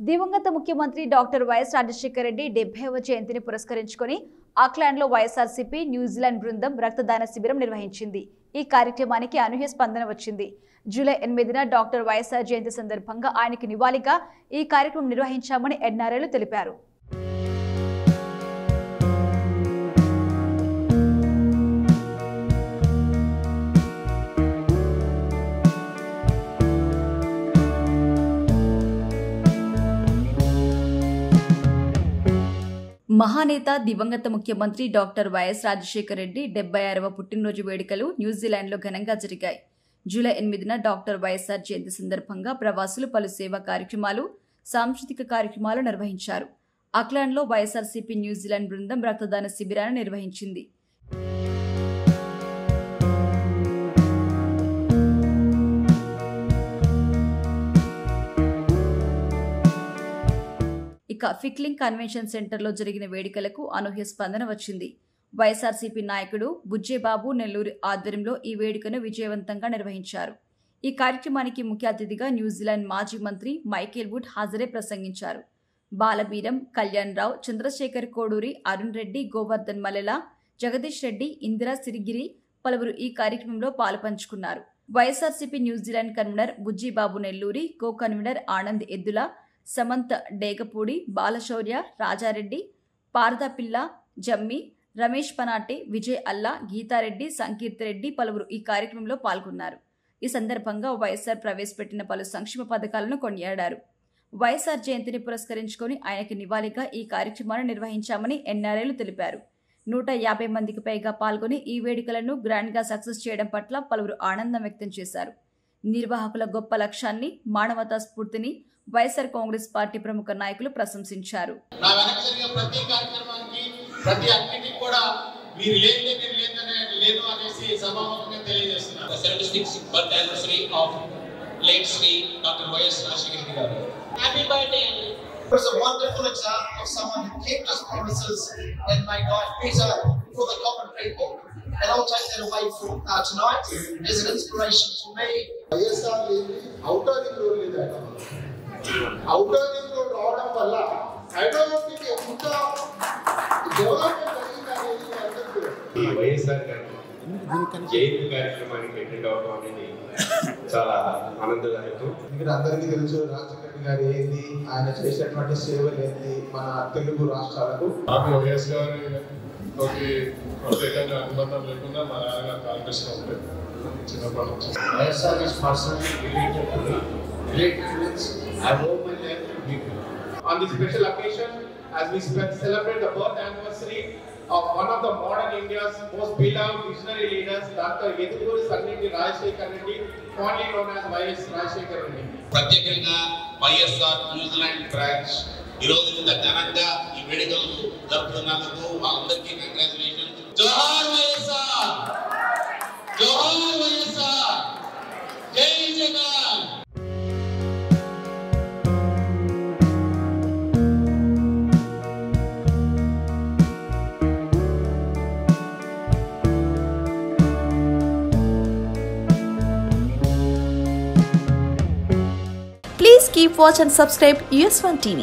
దివంగత ముఖ్యమంత్రి doctor YS Rajasekhara Reddy 70వ జయంతిని పురస్కరించుకొని ఆక్లాండ్లో వైఎస్ఆర్సీపీ న్యూజిలాండ్ బృందం రక్తదాన శిబిరం నిర్వహించింది. ఈ కార్యక్రమానికి అనూహ్య స్పందన వచ్చింది. జూలై 8న డాక్టర్ వైఎస్ఆర్ జయంతి సందర్భంగా ఆయనకి నివాళిగా ఈ కార్యక్రమం నిర్వహించామని ఎన్ఆర్ఐలు తెలిపారు. మహానేత దివంగత ముఖ్యమంత్రి డాక్టర్ వైఎస్ రాజశేఖర రెడ్డి 76వ పుట్టినరోజు వేడుకలు న్యూజిలాండ్లో ఘనంగా జరిగాయి. జూలై 8న డాక్టర్ వైఎస్ఆర్ జయంతి సందర్భంగా ప్రవాసులు పలు సేవా కార్యక్రమాలు, సాంస్కృతిక కార్యక్రమాలు నిర్వహించారు. ఆక్లాండ్లో వైఎస్ఆర్సీపీ న్యూజిలాండ్ బృందం రక్తదాన శిబిరాన్ని నిర్వహించింది. ఇక ఫిక్లింగ్ కన్వెన్షన్ సెంటర్లో జరిగిన వేడుకలకు అనూహ్య స్పందన వచ్చింది. వైఎస్ఆర్సీపీ నాయకుడు బుజ్జేబాబు నెల్లూరు ఆధ్వర్యంలో ఈ వేడుకను విజయవంతంగా నిర్వహించారు. ఈ కార్యక్రమానికి ముఖ్య అతిథిగా న్యూజిలాండ్ మాజీ మంత్రి మైకేల్ వుడ్ హాజరై ప్రసంగించారు. బాలబీరం, కళ్యాణ్ రావు, చంద్రశేఖర్ కోడూరి, అరుణ్ రెడ్డి, గోవర్ధన్ మల్లెల, జగదీష్ రెడ్డి, ఇందిరా సిరిగిరి పలువురు ఈ కార్యక్రమంలో పాలుపంచుకున్నారు. YSRCP New Zealand convener Bujjibabu Nelluri, co convener Anand Eddula, Samanth Degapudi, బాలశౌర్య, Rajareddy, పారదాపిల్ల, జమ్మి, రమేష్ పనాటి, విజయ్ అల్లా, గీతారెడ్డి, సంకీర్తిరెడ్డి పలువురు ఈ కార్యక్రమంలో పాల్గొన్నారు. ఈ సందర్భంగా వైఎస్ఆర్ ప్రవేశపెట్టిన పలు సంక్షేమ పథకాలను కొనియాడారు. వైఎస్ఆర్ జయంతిని పురస్కరించుకొని ఆయనకి నివాళిగా ఈ కార్యక్రమాన్ని నిర్వహించామని ఎన్ఆర్ఐలు తెలిపారు. 150 మందికి పైగా పాల్గొని ఈ వేడుకలను గ్రాండ్గా సక్సెస్ చేయడం పట్ల పలువురు ఆనందం వ్యక్తం చేశారు. నిర్వాహకుల గొప్ప లక్ష్యాన్ని, మానవతా స్ఫూర్తిని వైఎస్ఆర్ కాంగ్రెస్ పార్టీ ప్రముఖ నాయకులు ప్రశంసించారు. It's a wonderful example of someone who kept his promises and made life better for the common people. And I'll take that away from tonight as an inspiration for me. Outer ring road రావడం వల్ల హైదరాబాద్కి ఎంత development జరిగింది. వైఎస్ఆర్ గారి జయంతి కార్యక్రమానికి attend అవడం అనేది చాలా ఆనందదాయకం. ఇక్కడ అందరికీ తెలుసు రాజశేఖర్ గారు ఏంది, ఆయన చేసినటువంటి సేవలు ఏంది మన తెలుగు రాష్ట్రాలకు. వైఎస్ గారి ప్రత్యేకంగా అనుబంధం లేకుండా మా నాన్నగారు కాంగ్రెస్ లో ఉంటే చిన్నప్పటి నుంచి YSR is personally related to me. Great friends. I owe my life to people. On this special occasion, as we celebrate the birth anniversary of one of the modern India's most beloved visionary leaders, Dr. Yeduguri Sannidi Rajashekar Reddy, fondly known as YS Rajashekar Reddy. ప్రత్యేకంగా YSR New Zealand branch ఈ రోజు ఇంత ఘనంగా ఈ వేడుకలు జరుపుతున్నందుకు వాళ్ళందరికీ congratulations. జోహార్ వైఎస్ఆర్, జోహార్ వైఎస్ఆర్, జై Jagan. Please keep watch and subscribe US1 TV.